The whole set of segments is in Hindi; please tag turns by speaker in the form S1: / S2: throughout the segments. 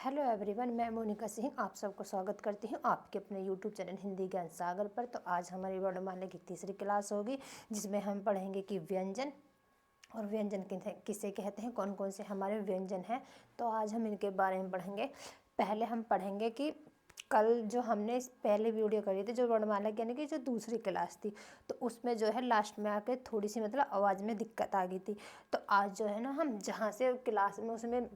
S1: हेलो एवरीवन, मैं मोनिका सिंह आप सबको स्वागत करती हूँ आपके अपने यूट्यूब चैनल हिंदी ज्ञान सागर पर। तो आज हमारी वर्णमाला की तीसरी क्लास होगी जिसमें हम पढ़ेंगे कि व्यंजन और व्यंजन किसे कहते हैं, कौन कौन से हमारे व्यंजन हैं। तो आज हम इनके बारे में पढ़ेंगे। पहले हम पढ़ेंगे कि कल जो हमने पहले वीडियो करी थी जो वर्णमाला यानी कि जो दूसरी क्लास थी, तो उसमें जो है लास्ट में आके थोड़ी सी मतलब आवाज़ में दिक्कत आ गई थी। तो आज जो है ना हम जहाँ से क्लास में उसमें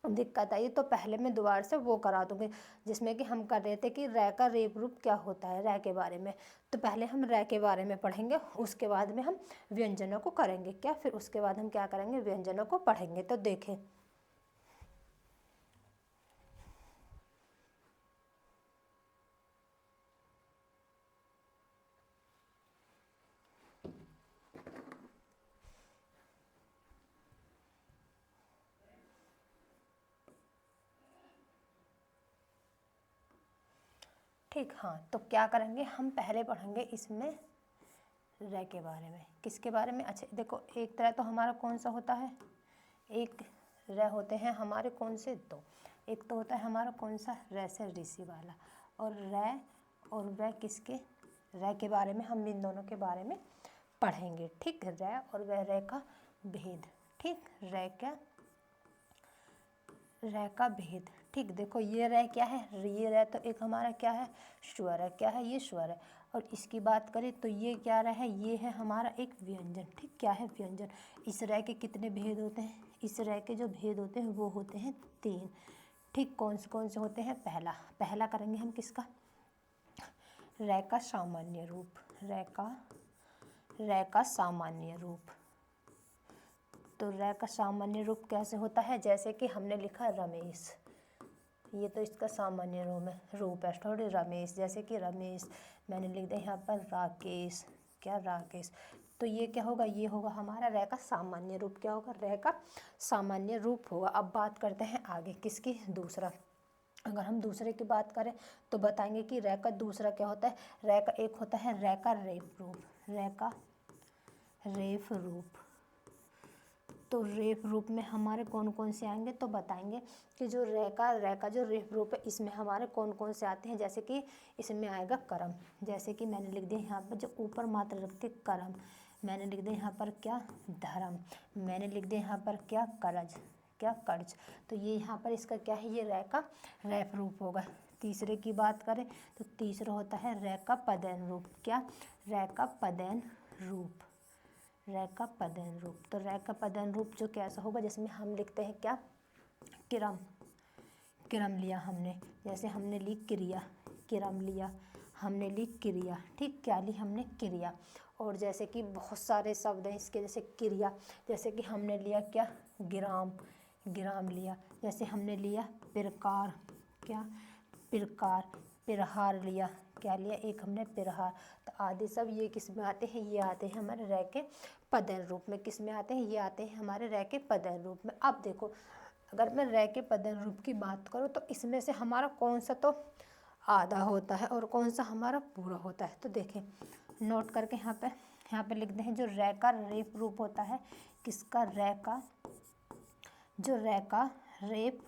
S1: दिक्कत आई तो पहले मैं दोबारा से वो करा दूँगी, जिसमें कि हम कर रहे थे कि रै का रेप रूप क्या होता है, रै के बारे में। तो पहले हम रै के बारे में पढ़ेंगे, उसके बाद में हम व्यंजनों को करेंगे क्या, फिर उसके बाद हम क्या करेंगे, व्यंजनों को पढ़ेंगे। तो देखें, ठीक। हाँ, तो क्या करेंगे, हम पहले पढ़ेंगे इसमें रै के बारे में। किसके बारे में? अच्छा देखो, एक तरह तो हमारा कौन सा होता है, एक रै होते हैं हमारे कौन से, दो। एक तो होता है हमारा कौन सा, रै से ऋषि वाला, और रै और वह किसके, रै के बारे में हम इन दोनों के बारे में पढ़ेंगे। ठीक, रै और वह, रै का भेद। ठीक, रै का भेद। ठीक, देखो ये रै क्या है, ये रै तो एक हमारा क्या है, स्वर है। क्या है ये, स्वर है। और इसकी बात करें तो ये क्या रै है, ये है हमारा एक व्यंजन। ठीक, क्या है, व्यंजन। इस रै के कितने भेद होते हैं, इस रै के जो भेद होते हैं वो होते हैं 3। ठीक, कौन से होते हैं, पहला करेंगे हम किसका, रै का सामान्य रूप। रै का सामान्य रूप। तो रै का सामान्य रूप कैसे होता है, जैसे कि हमने लिखा रमेश, ये तो इसका सामान्य रूप है थोड़ी, रमेश। जैसे कि रमेश, मैंने लिख दिया यहाँ पर राकेश, क्या, राकेश। तो ये क्या होगा, ये होगा हमारा रै का सामान्य रूप। क्या होगा, रै का सामान्य रूप होगा। अब बात करते हैं आगे किसकी, दूसरा। अगर हम दूसरे की बात करें तो बताएंगे कि रै का दूसरा क्या होता है, रै का एक होता है रै का रेफ रूप। रै का रेफ रूप। तो रेफ रूप में हमारे कौन कौन से आएंगे, तो बताएंगे कि जो रै का जो रेफ रूप है इसमें हमारे कौन कौन से आते हैं। जैसे कि इसमें आएगा करम, जैसे कि मैंने लिख दिया यहाँ पर जो ऊपर मात्रा रखते करम, मैंने लिख दिया यहाँ पर क्या, धर्म, मैंने लिख दिया यहाँ पर क्या, करज, क्या, कर्ज। तो ये यहाँ पर इसका क्या है, ये रै का रेफ रूप होगा। तीसरे की बात करें तो तीसरा होता है रै का पदेन रूप। क्या, रै का पदेन रूप। रै का पदेन रूप। तो रै का पदेन रूप जो कैसा होगा, जिसमें हम लिखते हैं क्या, किरम, किरम लिया हमने। जैसे हमने ली क्रिया, किरम लिया, हमने ली क्रिया। ठीक, क्या ली हमने, क्रिया। और जैसे कि बहुत सारे शब्द हैं इसके, जैसे क्रिया, जैसे कि हमने लिया क्या, गिराम, गिराम लिया। जैसे हमने लिया प्रकार, क्या, प्रकार, प्रहार लिया, क्या लिया, एक हमने प्रहार। तो आदि सब ये किस में आते हैं, ये आते हैं हमारे रै के पदेन रूप में। किस में आते हैं, ये आते हैं हमारे रै के पदेन रूप में। अब देखो, अगर मैं रै के पदेन रूप की बात करूँ तो इसमें से हमारा कौन सा तो आधा होता है और कौन सा हमारा पूरा होता है। तो देखें, नोट करके यहाँ पे लिख दें, जो रै का रेप रूप होता है किसका, रै का, जो रै का रेप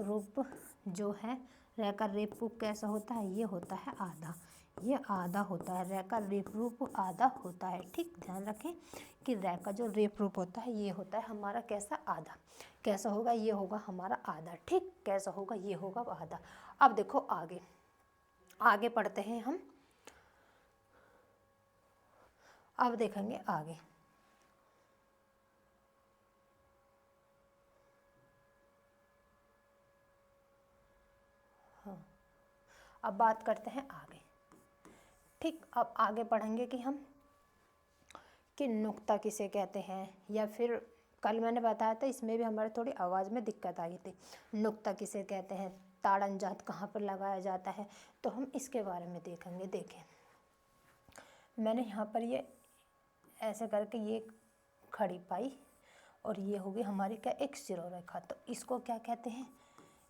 S1: रूप जो है, रै का रेप रूप कैसा होता है, ये होता है आधा, ये आधा होता है। रै का रेप रूप आधा होता है। ठीक, ध्यान रखें कि रै का जो रेप रूप होता है ये होता है हमारा कैसा, आधा। कैसा होगा, ये होगा हमारा आधा। ठीक, कैसा होगा, ये होगा आधा। अब देखो आगे, आगे पढ़ते हैं हम। अब देखेंगे आगे, अब बात करते हैं आगे। ठीक, अब आगे पढ़ेंगे कि हम कि नुक्ता किसे कहते हैं, या फिर कल मैंने बताया था इसमें भी हमारे थोड़ी आवाज़ में दिक्कत आई थी। नुक्ता किसे कहते हैं, ताड़न जात कहाँ पर लगाया जाता है, तो हम इसके बारे में देखेंगे। देखें, मैंने यहाँ पर ये ऐसे करके ये खड़ी पाई और ये होगी हमारी क्या, एक शिरोरेखा। तो इसको क्या कहते हैं,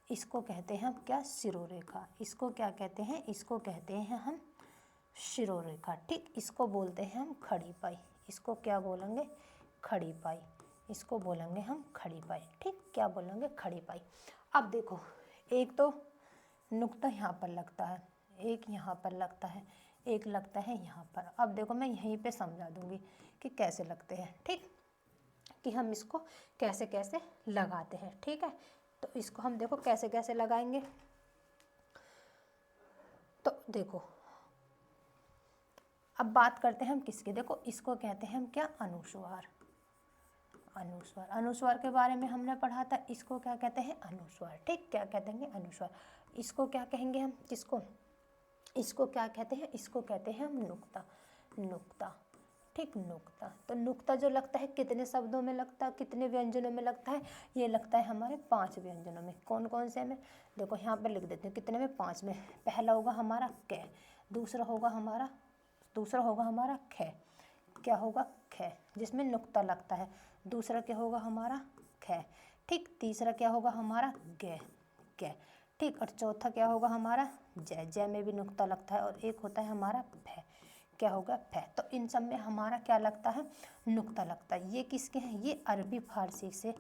S1: इसको कहते हैं हम क्या, शिरोरेखा। इसको क्या कहते हैं, इसको कहते हैं हम शिरोरेखा। ठीक, इसको बोलते हैं हम खड़ी पाई। इसको क्या बोलेंगे, खड़ी पाई। इसको बोलेंगे हम खड़ी पाई। ठीक, क्या बोलेंगे? खड़ी पाई। अब देखो, एक तो नुक्ता यहाँ पर लगता है, एक यहाँ पर लगता है, एक लगता है यहाँ पर। अब देखो मैं यहीं पे समझा दूंगी कि कैसे लगते हैं। ठीक, कि हम इसको कैसे कैसे लगाते हैं। ठीक है, तो इसको हम देखो कैसे कैसे लगाएंगे। तो देखो अब बात करते हैं हम किसकी। देखो इसको कहते हैं हम क्या? अनुस्वार। अनुस्वार, अनुस्वार के बारे में हमने पढ़ा था। इसको क्या कहते हैं? अनुस्वार। ठीक, क्या कहते हैं? अनुस्वार। इसको क्या कहेंगे हम? किसको? इसको क्या कहते हैं? इसको कहते हैं हम नुक्ता। नुक्ता। ठीक, नुक्ता। तो नुक्ता जो लगता है कितने शब्दों में लगता है, कितने व्यंजनों में लगता है? ये लगता है हमारे 5 व्यंजनों में। कौन कौन से में? देखो यहाँ पर लिख देते हैं कितने में? 5 में। पहला होगा हमारा कै, दूसरा होगा हमारा ख। क्या होगा? ख, जिसमें नुक्ता लगता है। दूसरा क्या होगा हमारा? ख। ठीक, तीसरा क्या होगा हमारा? गे, कै। ठीक, और चौथा क्या होगा हमारा? जय। जय में भी नुक्ता लगता है। और एक होता है हमारा भय। क्या होगा? भय। तो इन सब में हमारा क्या लगता है? नुक्ता लगता है। ये किसके हैं? ये अरबी फारसी से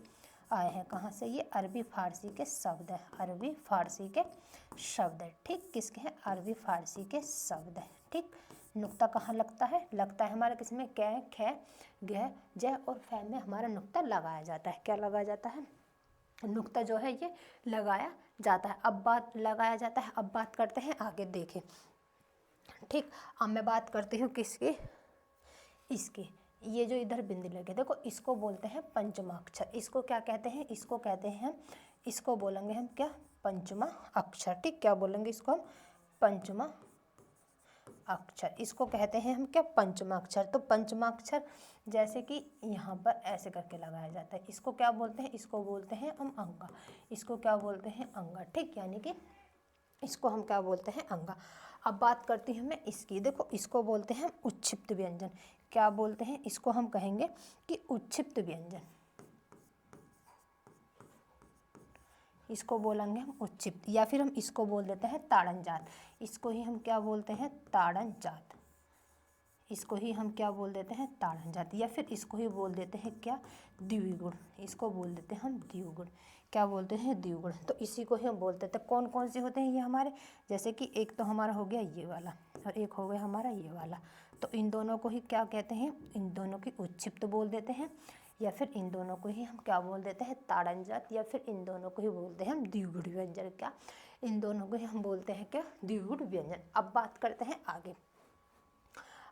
S1: आए हैं। कहाँ से? ये अरबी फारसी के शब्द है। अरबी फारसी के शब्द है। ठीक, किसके हैं? अरबी फारसी के शब्द है। ठीक, नुक्ता कहाँ लगता है? लगता है हमारा किसमें? कै, ख, ग, जय और फै में हमारा नुक्ता लगाया जाता है। क्या लगाया जाता है? नुक्ता जो है ये लगाया जाता है। अब बात लगाया जाता है, अब बात करते हैं आगे। देखें, ठीक, अब मैं बात करती हूँ किसकी? इसकी। ये जो इधर बिंदी लगे, देखो इसको बोलते हैं पंचमा अक्षर। इसको क्या कहते हैं? इसको कहते हैं हम, इसको बोलेंगे हम क्या? पंचमा अक्षर। ठीक, क्या बोलेंगे इसको हम? पंचमा अक्षर। इसको कहते हैं हम क्या? पंचमा अक्षर। तो पंचमा अक्षर जैसे कि यहाँ पर ऐसे करके लगाया जाता है। इसको क्या बोलते हैं? इसको बोलते हैं हम अंगा। इसको क्या बोलते हैं? अंगा। ठीक, यानी कि इसको हम क्या बोलते हैं? अंगा। अब बात करती हूँ मैं इसकी। देखो इसको बोलते हैं उच्छिप्त व्यंजन। क्या बोलते हैं? इसको हम कहेंगे कि उच्छिप्त व्यंजन। इसको बोलेंगे हम उच्छिप्त, या फिर हम इसको बोल देते हैं ताड़न जात। इसको ही हम क्या बोलते हैं? ताड़न जात। इसको ही हम क्या बोल देते हैं? ताड़न जात। या फिर इसको ही बोल देते हैं क्या? द्विगुण। इसको बोल देते हैं हम द्विगुण। क्या बोलते हैं? द्विगुण। तो इसी को ही हम बोलते थे। कौन कौन से होते हैं ये हमारे? जैसे कि एक तो हमारा हो गया ये वाला, और एक हो गया हमारा ये वाला। तो इन दोनों को ही क्या कहते हैं? इन दोनों की उच्छिप्त बोल देते हैं, या फिर इन दोनों को ही हम क्या बोल देते हैं? ताड़न जात। या फिर इन दोनों को ही बोलते हैं हम द्विगुण व्यंजन। क्या? इन दोनों को ही हम बोलते हैं क्या? द्विगुण व्यंजन। अब बात करते हैं आगे।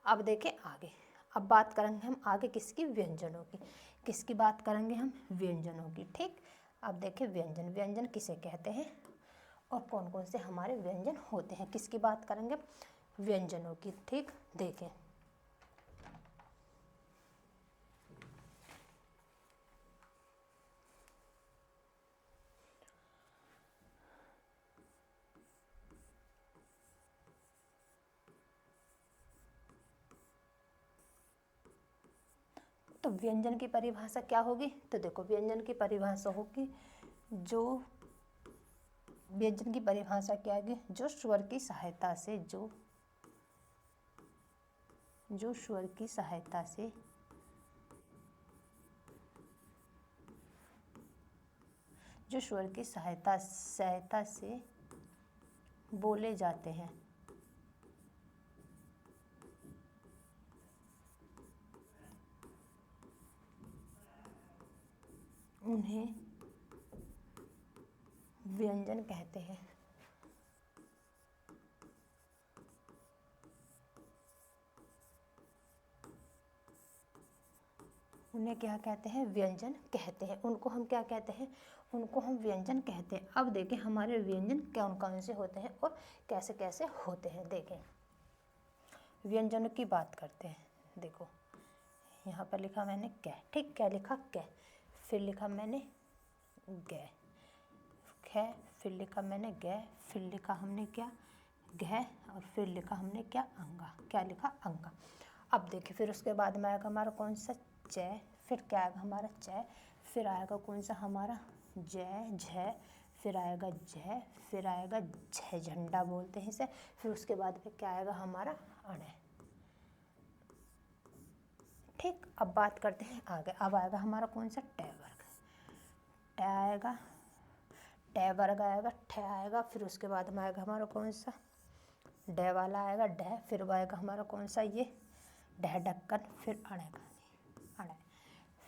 S1: अब देखें आगे, अब बात करेंगे हम आगे किसकी? व्यंजनों की। किसकी बात करेंगे हम? व्यंजनों की। ठीक, अब देखें व्यंजन। व्यंजन किसे कहते हैं और कौन कौन से हमारे व्यंजन होते हैं? किसकी बात करेंगे? व्यंजनों की। ठीक, देखें तो व्यंजन की परिभाषा क्या होगी? तो देखो व्यंजन की परिभाषा होगी, जो व्यंजन की परिभाषा क्या होगी? जो स्वर की सहायता से, जो स्वर की सहायता से जो स्वर की सहायता से बोले जाते हैं, उन्हें व्यंजन कहते हैं। उन्हें क्या कहते हैं? व्यंजन कहते हैं। उनको हम क्या कहते हैं? उनको हम व्यंजन कहते हैं। अब देखें हमारे व्यंजन कौन कौन से होते हैं और कैसे कैसे होते हैं। देखें व्यंजनों की बात करते हैं। देखो यहाँ पर लिखा मैंने कै। ठीक, क्या लिखा? कै। फिर लिखा मैंने गै, ख। फिर लिखा मैंने गै। फिर लिखा हमने क्या? घै। और फिर लिखा हमने क्या? अंगा। क्या लिखा? अंगा। अब देखिए फिर उसके बाद में आएगा हमारा कौन सा? जय। फिर क्या आएगा हमारा? जय। फिर आएगा कौन सा हमारा? जय, झय। फिर आएगा जय। फिर आएगा झय, झंडा बोलते हैं इसे। फिर उसके बाद में क्या आएगा हमारा? अणय। ठीक, अब बात करते हैं आगे। अब आएगा हमारा कौन सा, ट वर्ग। ट आएगा, ट वर्ग आएगा, ठ आएगा, फिर उसके बाद में आएगा हमारा कौन सा, ड वाला आएगा, ड, फिर आएगा हमारा कौन सा, ये ढह ढक्कन, फिर अड़ेगा, अड़े,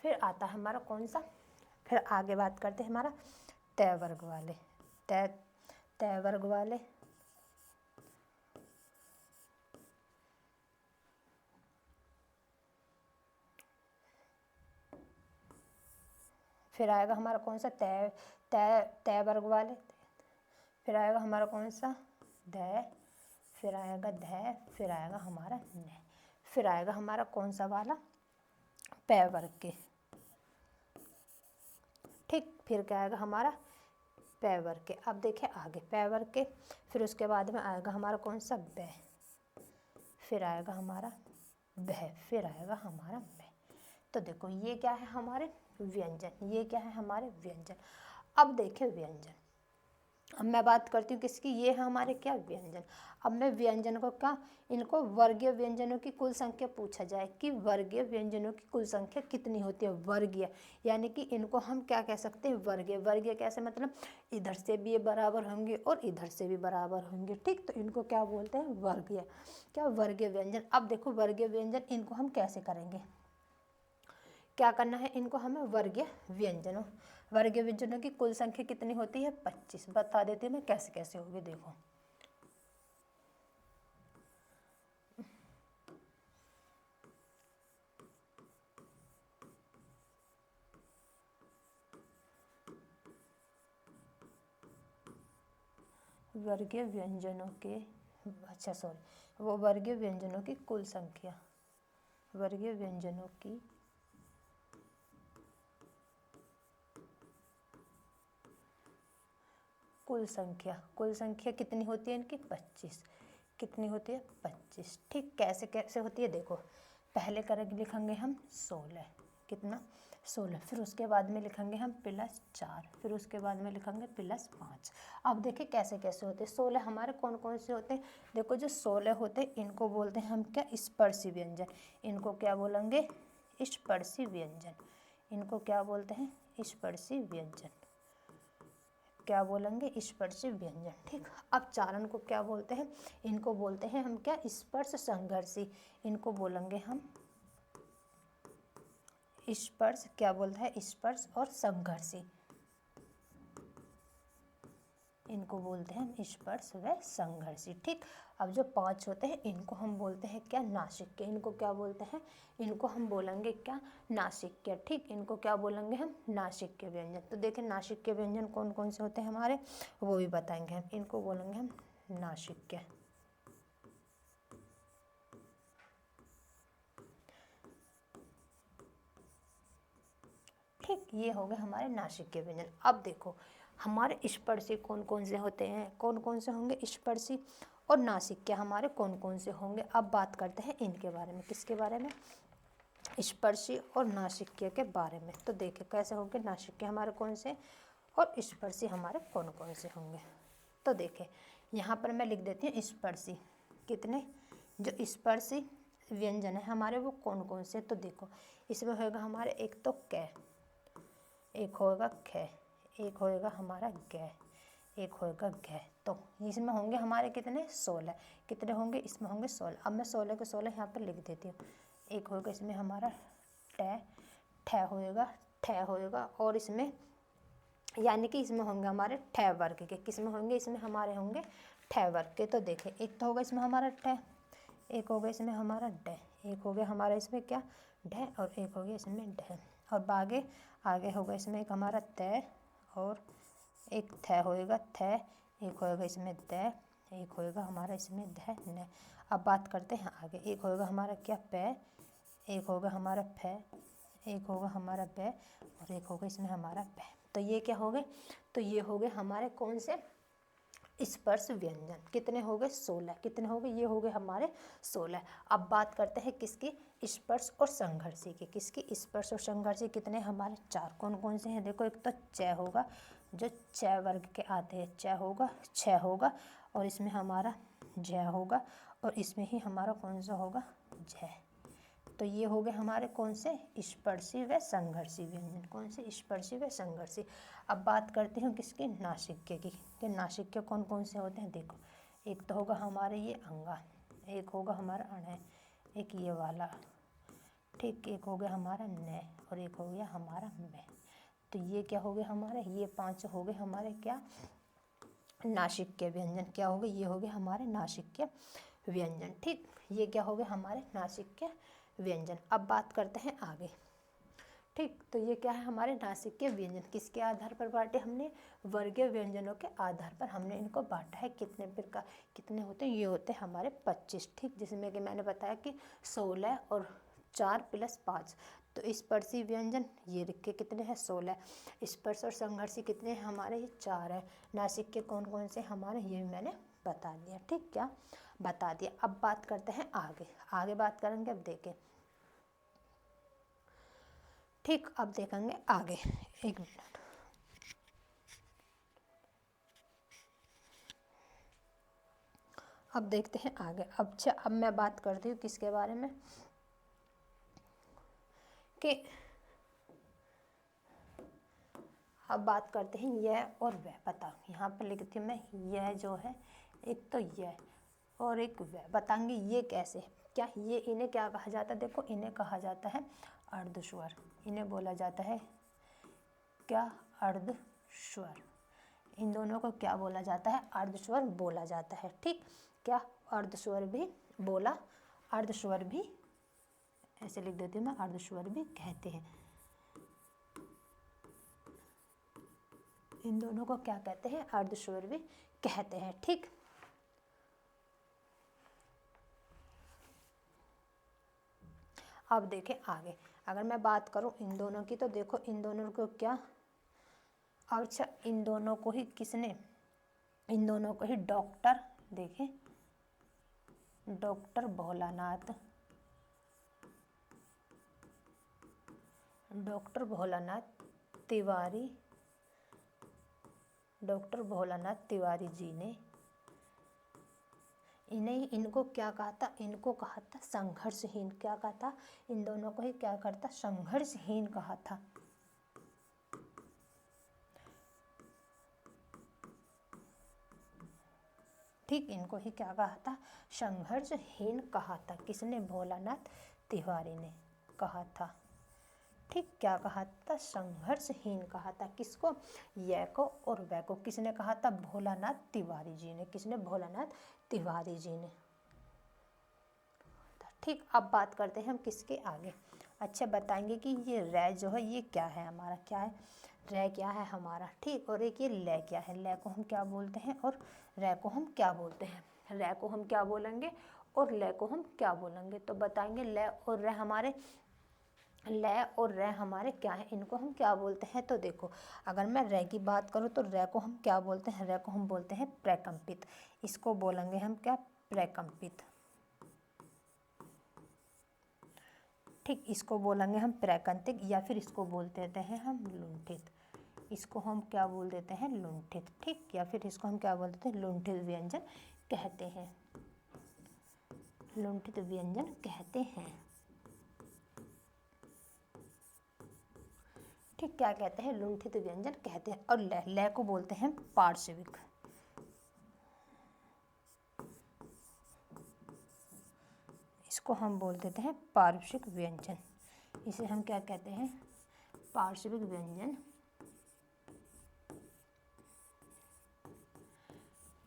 S1: फिर आता है हमारा कौन सा, फिर आगे बात करते हैं हमारा तय वर्ग वाले, तय वर्ग वाले, फिर आएगा हमारा कौन सा, तय तय तय वर्ग वाले, फिर आएगा हमारा कौन सा, ध, फिर आएगा ध, फिर आएगा हमारा न, फिर आएगा हमारा कौन सा वाला, पै वर्ग के। ठीक, फिर क्या आएगा हमारा, पै वर्ग के। अब देखें आगे, पै वर्ग के, फिर उसके बाद में आएगा हमारा कौन सा, ब, फिर आएगा हमारा भ, फिर आएगा हमारा ब। तो देखो ये क्या है हमारे व्यंजन, ये क्या है हमारे व्यंजन। अब देखें व्यंजन, अब मैं बात करती हूँ किसकी, ये है हमारे क्या, व्यंजन। अब मैं व्यंजन को क्या, इनको वर्गीय व्यंजनों की कुल संख्या पूछा जाए कि वर्गीय व्यंजनों की कुल संख्या कितनी होती है, वर्गीय, यानी कि इनको हम क्या कह सकते हैं, वर्गीय। वर्गीय कैसे, मतलब इधर से भी ये बराबर होंगे और इधर से भी बराबर होंगे। ठीक, तो इनको क्या बोलते हैं, वर्गीय, क्या, वर्गीय व्यंजन। अब देखो वर्गीय व्यंजन इनको हम कैसे करेंगे, क्या करना है इनको हमें, वर्गीय व्यंजनों, वर्गीय व्यंजनों की कुल संख्या कितनी होती है, 25। बता देती हूँ मैं कैसे कैसे होगी, देखो वर्गीय व्यंजनों के, अच्छा सॉरी, वो वर्गीय व्यंजनों की कुल संख्या, वर्गीय व्यंजनों की कुल संख्या, कुल संख्या कितनी होती है इनकी, 25। कितनी होती है, 25। ठीक, कैसे कैसे होती है, देखो पहले करेंगे, लिखेंगे हम 16, कितना, 16, फिर उसके बाद में लिखेंगे हम +4, फिर उसके बाद में लिखेंगे +5। अब देखिए कैसे कैसे होते हैं। 16 हमारे कौन कौन से होते हैं, देखो जो 16 होते हैं इनको बोलते हैं हम क्या, स्पर्शी व्यंजन। इनको क्या बोलेंगे, स्पर्शी व्यंजन। इनको क्या बोलते हैं, स्पर्शी व्यंजन, क्या बोलेंगे, स्पर्शी व्यंजन। ठीक, अब चारण को क्या बोलते हैं, इनको बोलते हैं हम क्या, स्पर्श संघर्षी। इनको बोलेंगे हम स्पर्श, क्या बोलता है, स्पर्श और संघर्षी। इनको बोलते हैं हम स्पर्श व संघर्षी। ठीक, अब जो 5 होते हैं इनको हम बोलते हैं क्या, नासिक। इनको क्या बोलते हैं, इनको हम बोलेंगे क्या, नासिक। ठीक, इनको क्या बोलेंगे हम, नासिक के व्यंजन। तो देखें नासिक के व्यंजन कौन कौन से होते हैं हमारे, वो भी बताएंगे हम। इनको बोलेंगे हम नासिक के। ठीक, ये हो गए हमारे नासिक के व्यंजन। अब देखो हमारे स्पर्शी कौन कौन से होते हैं, कौन कौन से होंगे स्पर्शी, और नासिक के हमारे कौन कौन से होंगे। अब बात करते हैं इनके बारे में, किसके बारे में, स्पर्शी और नासिक्य के बारे में। तो देखिए कैसे होंगे, नासिक्य हमारे कौन से और स्पर्शी हमारे कौन कौन से होंगे। तो देखिए यहाँ पर मैं लिख देती हूँ स्पर्शी, कितने, जो स्पर्शी व्यंजन है हमारे वो कौन कौन से। तो देखो इसमें होगा हमारे एक तो कै, एक होगा ख, एक होएगा हमारा ग, एक होएगा घ। तो इसमें होंगे हमारे कितने, 16। कितने होंगे, इसमें होंगे 16। अब मैं 16 के 16 यहाँ पर लिख देती हूँ। एक होगा इसमें हमारा ट, ठ होएगा, और इसमें यानी कि इसमें होंगे हमारे ठ वर्ग के। किसमें होंगे, इसमें हमारे होंगे ठ वर्ग के। तो देखें एक तो होगा इसमें हमारा ठ, एक होगा इसमें हमारा ड, एक हो गया हमारा इसमें क्या, ढ, और एक हो गया इसमें ढ। और आगे आगे होगा इसमें एक हमारा तय, और एक थ होएगा थ, एक होएगा इसमें द, एक होएगा हमारा इसमें ध न। अब बात करते हैं आगे, एक होएगा हमारा क्या, प, एक होगा हमारा फ, एक होगा हमारा ब, और एक होगा इसमें हमारा प। तो ये क्या हो गए, तो ये हो गए हमारे कौन से, स्पर्श व्यंजन। कितने हो गए, 16। कितने हो गए, ये हो गए हमारे 16। अब बात करते हैं किसकी, स्पर्श और संघर्षी की। किसकी, स्पर्श और संघर्षी कितने हमारे, 4। कौन कौन से हैं, देखो एक तो च होगा, जो च वर्ग के आते हैं, च होगा, छ होगा, और इसमें हमारा झ होगा, और इसमें ही हमारा कौन सा होगा, झ। तो ये हो गए हमारे कौन से, स्पर्शी व संघर्षी व्यंजन। कौन से, स्पर्शी व संघर्षी। अब बात करते हैं किसके, नासिक्य की, कि नासिक्य कौन कौन से होते हैं। देखो, एक तो होगा हमारे ये अंगा, एक होगा हमारा अण, एक ये वाला, ठीक, एक हो गया हमारा न, और एक हो गया हमारा मैं। तो ये क्या हो गए हमारे, ये 5 हो गए हमारे क्या, नासिक्य व्यंजन। क्या हो गए, ये हो गए हमारे नासिक्य व्यंजन। ठीक, ये क्या हो गए हमारे नासिक्य व्यंजन। अब बात करते हैं आगे। ठीक, तो ये क्या है हमारे नासिक्य व्यंजन। किसके आधार पर बांटे हमने, वर्गीय व्यंजनों के आधार पर हमने इनको बांटा है। कितने प्रकार, कितने होते हैं, ये होते हैं हमारे 25। ठीक, जिसमें कि मैंने बताया कि 16 और 4 + 5। तो स्पर्शी व्यंजन ये लिखे कितने हैं, 16। स्पर्श और संघर्षी कितने हैं हमारे, ये 4 है। नासिक्य कौन कौन से हमारे, ये भी मैंने बता दिया। ठीक, क्या बता दिया। अब बात करते हैं आगे, आगे बात करेंगे। अब देखें, ठीक, अब देखेंगे आगे, एक मिनट। अब देखते हैं आगे। अब मैं बात करती हूँ किसके बारे में, कि अब बात करते हैं यह और वह। बताओ, यहाँ पर लिखती हूँ मैं, यह जो है, एक तो यह और एक वह। बताएंगे ये कैसे, क्या ये, इन्हें क्या कहा जाता है, देखो इन्हें कहा जाता है अर्धस्वर। इन्हें बोला जाता है क्या, अर्धस्वर। इन दोनों को क्या बोला जाता है, अर्धस्वर बोला जाता है। ठीक, क्या, अर्धस्वर भी बोला, अर्धस्वर भी, ऐसे लिख देती हूँ मैं, अर्धस्वर भी कहते हैं। इन दोनों को क्या कहते हैं, अर्धस्वर भी कहते हैं। ठीक, अब देखें आगे। अगर मैं बात करूं इन दोनों की, तो देखो इन दोनों को क्या, अच्छा, इन दोनों को ही किसने, इन दोनों को ही डॉक्टर, देखें, doctor Bholanath, doctor Bholanath Tiwari, doctor Bholanath Tiwari ji ने इन्हें, इनको क्या कहा था, इनको कहा था संघर्षहीन। क्या कहा था, इन दोनों को ही क्या करता, संघर्षहीन कहा था। ठीक, इनको ही क्या कहा था, संघर्षहीन कहा था। किसने, भोलानाथ तिवारी ने कहा था। ठीक, क्या कहा था, संघर्षहीन कहा था। किसको, यह को और वह को। किसने कहा था, भोलानाथ तिवारी जी ने। किसने, भोलानाथ तिवारी जी ने। ठीक, अब बात करते हैं हम किसके आगे। अच्छा, बताएंगे कि ये रै जो है ये क्या है हमारा, क्या है, रै क्या है हमारा। ठीक, और एक ये लै क्या है, लै को हम क्या बोलते हैं और रै को हम क्या बोलते हैं। रै को हम क्या बोलेंगे और लै को हम क्या बोलेंगे, तो बताएंगे लै और रै हमारे, लै और रै हमारे क्या है, इनको हम क्या बोलते हैं। तो देखो, अगर मैं रै की बात करूँ तो रै को हम क्या बोलते हैं, रै को हम बोलते हैं प्रकंपित। इसको बोलेंगे हम क्या, प्रकंपित। ठीक, इसको बोलेंगे हम प्रकंपित, या फिर इसको बोल देते हैं हम लुंठित। इसको हम क्या बोल देते हैं, लुंठित। ठीक, या फिर इसको हम क्या बोल देते हैं, लुंठित व्यंजन कहते हैं, लुंठित व्यंजन कहते हैं। ठीक, क्या कहते हैं, लुंठित व्यंजन कहते हैं। और लै, लै को बोलते हैं पार्श्विक। इसको हम बोल देते हैं पार्श्विक व्यंजन। इसे हम क्या कहते हैं, पार्श्विक व्यंजन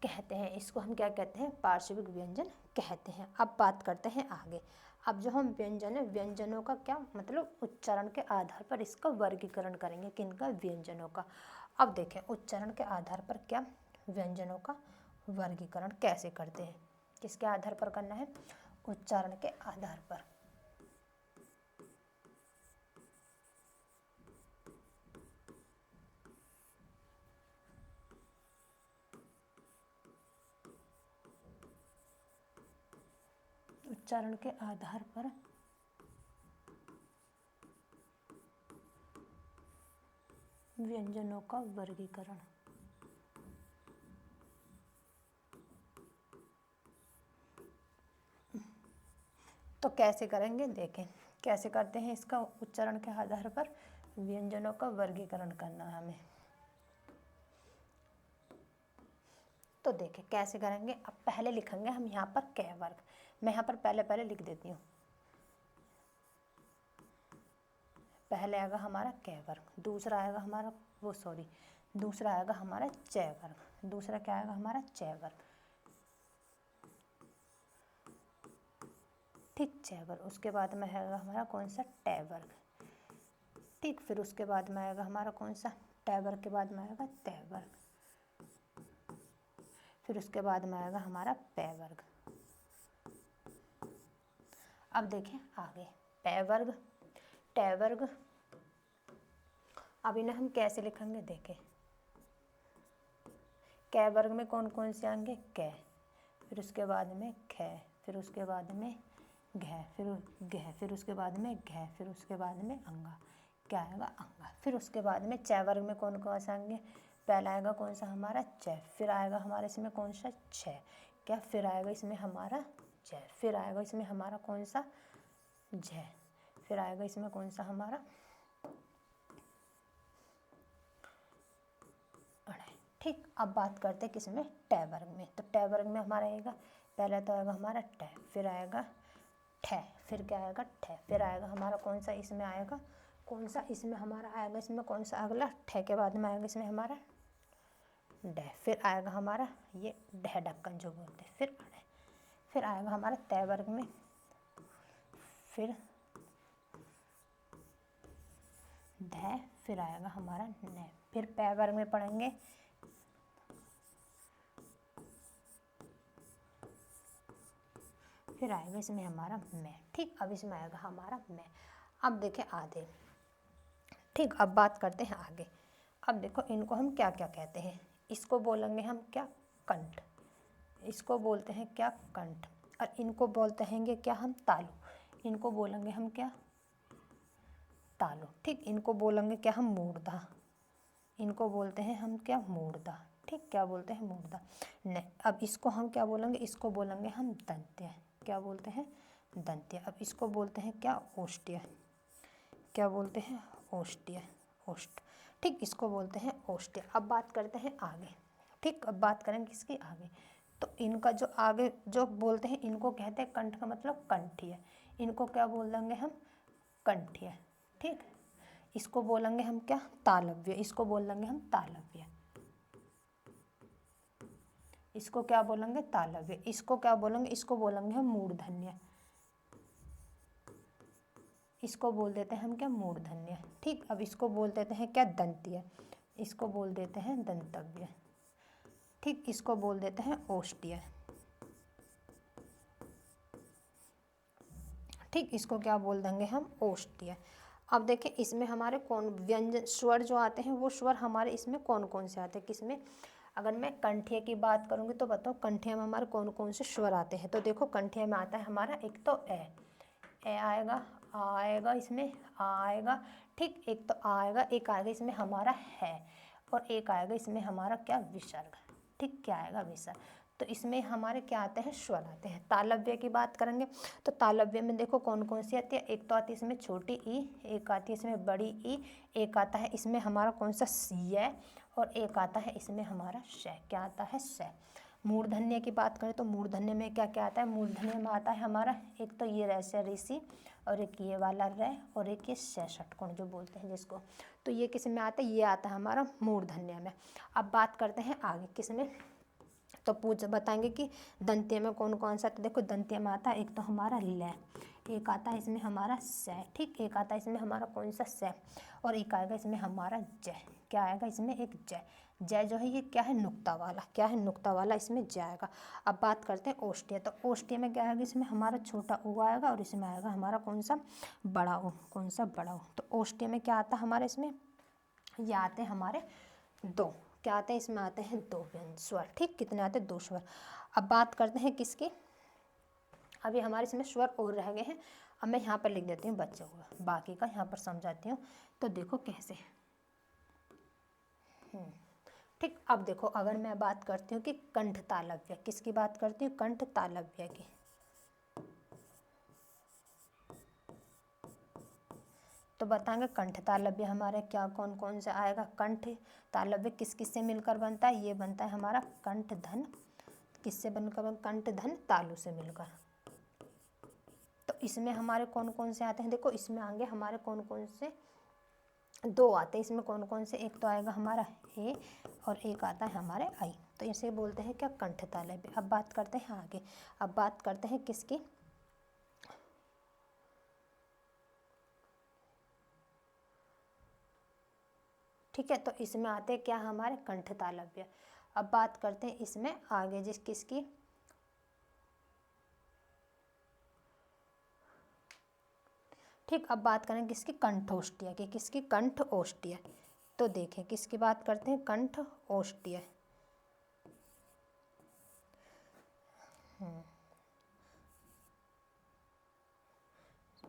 S1: कहते हैं। इसको हम क्या कहते हैं, पार्श्विक व्यंजन कहते हैं। अब बात करते हैं आगे। अब जो हम व्यंजन है, व्यंजनों का क्या मतलब, उच्चारण के आधार पर इसका वर्गीकरण करेंगे। किनका, व्यंजनों का। अब देखें, उच्चारण के आधार पर क्या, व्यंजनों का वर्गीकरण कैसे करते हैं। किसके आधार पर करना है, उच्चारण के आधार पर। उच्चारण के आधार पर व्यंजनों का वर्गीकरण। तो कैसे करेंगे देखें, कैसे करते हैं इसका उच्चारण के आधार पर व्यंजनों का वर्गीकरण करना है हमें। तो देखें कैसे करेंगे। अब पहले लिखेंगे हम यहाँ पर क वर्ग, मैं यहाँ पर पहले लिख देती हूँ। पहले आएगा हमारा क वर्ग, दूसरा आएगा हमारा दूसरा आएगा हमारा च वर्ग, दूसरा क्या आएगा हमारा च वर्ग, ठीक च वर्ग। उसके बाद में आएगा हमारा कौन सा ट वर्ग, ठीक। फिर उसके बाद में आएगा हमारा कौन सा ट वर्ग के बाद में आएगा त वर्ग, फिर उसके बाद में आएगा हमारा प वर्ग। अब देखें आगे प वर्ग ट वर्ग, अब इन्हें हम कैसे लिखेंगे देखें। क वर्ग में कौन कौन से आएंगे क, फिर उसके बाद में ख, फिर उसके बाद में घ, फिर उसके बाद में घ, फिर उसके बाद में अंगा, क्या आएगा अंगा। फिर उसके बाद में च वर्ग में कौन कौन से आएंगे, पहला आएगा कौन सा हमारा च, फिर आएगा हमारे इसमें कौन सा छ, क्या, फिर आएगा इसमें हमारा ज, फिर आएगा इसमें हमारा कौन सा झ, फिर आएगा इसमें कौन सा हमारा अड़। ठीक। अब बात करते हैं किसमें ट वर्ग में। तो ट वर्ग में हमारा आएगा, पहले तो आएगा हमारा ट, फिर आएगा ठ, फिर क्या आएगा ठ, फिर आएगा हमारा कौन सा इसमें आएगा कौन सा इसमें हमारा आएगा इसमें कौन सा अगला ठ के बाद में आएगा इसमें हमारा ड, फिर आएगा हमारा ये ढह ढक्कन जो बोलते हैं, फिर अड़, फिर आएगा हमारा त वर्ग में, फिर ध, फिर आएगा हमारा न, फिर प वर्ग में पढ़ेंगे फिर आएगा इसमें हमारा मैं, ठीक। अब इसमें आएगा हमारा मैं। अब देखें आगे, ठीक। अब बात करते हैं आगे। अब देखो इनको हम क्या क्या कहते हैं, इसको बोलेंगे हम क्या कंठ, इसको बोलते हैं क्या कंठ, और इनको बोलते हैं क्या हम तालु, इनको बोलेंगे हम क्या तालु, ठीक। इनको बोलेंगे क्या हम मूर्धा, इनको बोलते हैं हम क्या मूर्धा, ठीक। क्या बोलते हैं मूर्धा न। अब इसको हम क्या बोलेंगे, इसको बोलेंगे हम दंत्य, क्या बोलते हैं दंत्य। अब इसको बोलते हैं क्या ओष्ठ्य, क्या बोलते हैं ओष्ठ्य, ओष्ठ, ठीक। इसको बोलते हैं ओष्ठ्य। अब बात करते हैं आगे, ठीक। अब बात करेंगे किसकी आगे, तो इनका जो आगे जो बोलते हैं इनको कहते हैं कंठ, का मतलब कंठीय, इनको क्या बोल देंगे हम कंठीय, ठीक। इसको बोलेंगे हम क्या तालव्य, इसको बोल देंगे हम तालव्य, इसको क्या बोलेंगे तालव्य, इसको क्या बोलेंगे, इसको बोलेंगे हम मूर्धन्य, इसको बोल देते हैं हम क्या मूर्धन्य, ठीक। अब इसको बोल देते हैं क्या दंत्य, इसको बोल देते हैं दंतव्य, ठीक। इसको बोल देते हैं ओष्ठ्य, ठीक। इसको क्या बोल देंगे हम ओष्ठ्य। अब देखें इसमें हमारे कौन व्यंजन स्वर जो आते हैं वो स्वर हमारे इसमें कौन कौन से आते हैं किसमें। अगर मैं कंठीय की बात करूँगी तो बताओ कंठीय में हमारे कौन कौन से स्वर आते हैं। तो देखो कंठीय में आता है हमारा एक तो ए आएगा, आ आएगा, इसमें आ आएगा, ठीक। एक तो आ आएगा, एक आएगा इसमें हमारा है, और एक आएगा इसमें हमारा क्या विसर्ग, ठीक। क्या आएगा विसर्ग। तो इसमें हमारे क्या आते हैं स्वर आते हैं। तालव्य की बात करेंगे तो तालव्य में देखो कौन कौन सी आती है, एक तो आती है इसमें छोटी ई, एक आती है इसमें बड़ी ई, एक आता है इसमें हमारा कौन सा य, और एक आता है इसमें हमारा श, क्या आता है श। मूर्धन्य की बात करें तो मूर्धन्य में क्या क्या आता है, मूर्धन्य में आता है हमारा एक तो ये रैस्य ऋषि, और एक ये वाला रे, और एक ये श षटकोण जो बोलते हैं जिसको। तो ये किस में आता है, ये आता है हमारा मूर्धन्य में। अब बात करते हैं आगे किस में, तो पूछ बताएंगे कि दंत्य में कौन कौन सा। तो देखो दंत्य में आता है एक तो हमारा ल, एक आता है इसमें हमारा स, ठीक। एक आता है इसमें हमारा कौन सा स, और एक आएगा इसमें हमारा ज, क्या आएगा इसमें एक ज। ज जो है ये क्या है नुक्ता वाला, क्या है नुक्ता वाला, इसमें ज आएगा। अब बात करते हैं ओष्ठ्य। तो ओष्ठ्य में क्या आएगा, इसमें हमारा छोटा ऊ आएगा, और इसमें आएगा हमारा कौन सा बड़ा ऊ, कौन सा बड़ा ऊ। तो ओष्ठ्य में क्या आता है हमारे इसमें, ये आते हैं हमारे दो, क्या आते हैं इसमें आते हैं दो व्यंजन स्वर, ठीक। कितने आते हैं दो स्वर। अब बात करते हैं किसकी, अभी हमारे इसमें स्वर और रह गए हैं। अब मैं यहाँ पर लिख देती हूँ बच्चे हुआ, बाकी का यहाँ पर समझाती हूँ। तो देखो कैसे, ठीक। अब देखो अगर मैं बात करती हूँ कि कंठ तालव्य, किसकी बात करती हूँ, कंठ तालव्य की। तो बताएंगे कंठ तालव्य हमारे क्या कौन कौन से आएगा। कंठ तालव्य किस किस से मिलकर बनता है, ये बनता है हमारा कंठ धन, किससे बनकर, कंठ धन तालु से मिलकर। तो इसमें हमारे कौन कौन से आते हैं, देखो इसमें आएंगे हमारे कौन कौन से, दो आते हैं इसमें कौन कौन से, एक तो आएगा हमारा ए और एक आता है हमारे आई। तो इसे बोलते हैं क्या, कंठ तालव्य। अब बात करते हैं आगे, अब बात करते हैं किसकी, ठीक है। तो इसमें आते हैं क्या हमारे कंठ तालव्य। अब बात करते हैं इसमें आगे जिस किसकी, ठीक। अब बात करें किसकी, कंठोष्ठीय की, किसकी, कंठ ओष्ठीय। तो देखें किसकी बात करते हैं, कंठ ओष्ठीय।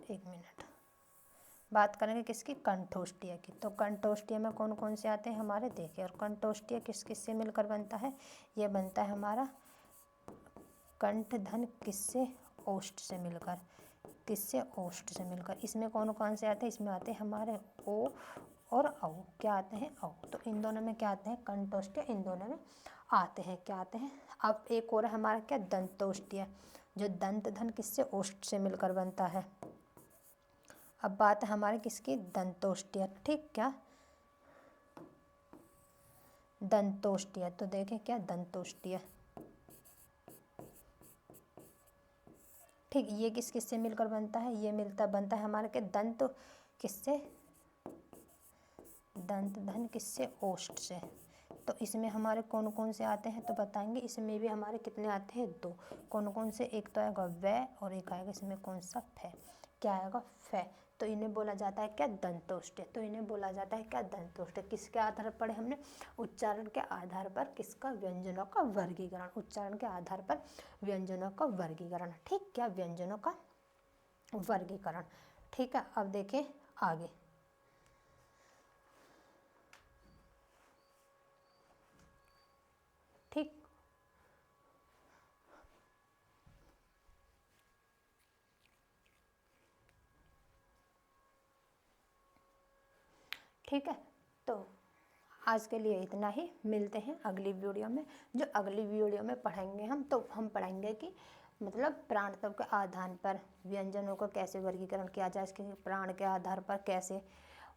S1: एक मिनट, बात करेंगे किसकी, कंठोष्ठीय की। तो कंठोष्ठीय में कौन कौन से आते हैं हमारे, देखिए। और कंठोष्ठीय किस किस से मिलकर बनता है, ये बनता है हमारा कंठ धन किससे, ओष्ठ से मिलकर, किससे, ओष्ठ से मिलकर। इसमें कौन कौन से आते हैं, इसमें आते हैं हमारे ओ और औ, क्या आते हैं, औ। तो इन दोनों में क्या आते हैं, कंठोष्ठीय, इन दोनों में आते हैं, क्या आते हैं। अब एक और है हमारा क्या, दंतोष्ठीय, जो दंत धन किससे, ओष्ठ से मिलकर बनता है। अब बात है हमारे किसकी, दंतोष्ठीय, ठीक। क्या, दंतोष्ठीय। तो देखें क्या, दंतोष्ठीय, ठीक। ये किस किस से मिलकर बनता है, ये बनता है हमारे के दंत किससे, दंत धन किससे, ओष्ठ से। तो इसमें हमारे कौन कौन से आते हैं, तो बताएंगे। इसमें भी हमारे कितने आते हैं, दो। कौन कौन से, एक तो आएगा वै और एक आएगा इसमें कौन सा, फै। क्या आएगा, फै। तो इन्हें बोला जाता है क्या, दंतोष्ठीय। तो इन्हें बोला जाता है क्या, दंतोष्ठीय। किसके आधार पर पढ़े हमने, उच्चारण के आधार पर किसका, व्यंजनों का वर्गीकरण, उच्चारण के आधार पर व्यंजनों का वर्गीकरण, ठीक। क्या, व्यंजनों का वर्गीकरण, ठीक है। अब देखें आगे, ठीक। ठीक है, तो आज के लिए इतना ही, मिलते हैं अगली वीडियो में। जो अगली वीडियो में पढ़ेंगे हम, तो हम पढ़ेंगे कि मतलब प्राण तत्व के आधार पर व्यंजनों को कैसे वर्गीकरण किया जाए, इसके प्राण के आधार पर कैसे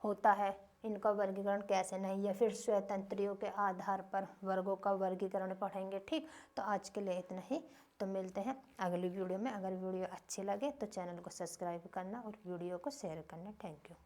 S1: होता है, इनका वर्गीकरण कैसे नहीं, या फिर स्वतंत्रियों के आधार पर वर्गों का वर्गीकरण पढ़ेंगे, ठीक। तो आज के लिए इतना ही, तो मिलते हैं अगली वीडियो में। अगर वीडियो अच्छी लगे तो चैनल को सब्सक्राइब करना और वीडियो को शेयर करना। Thank you.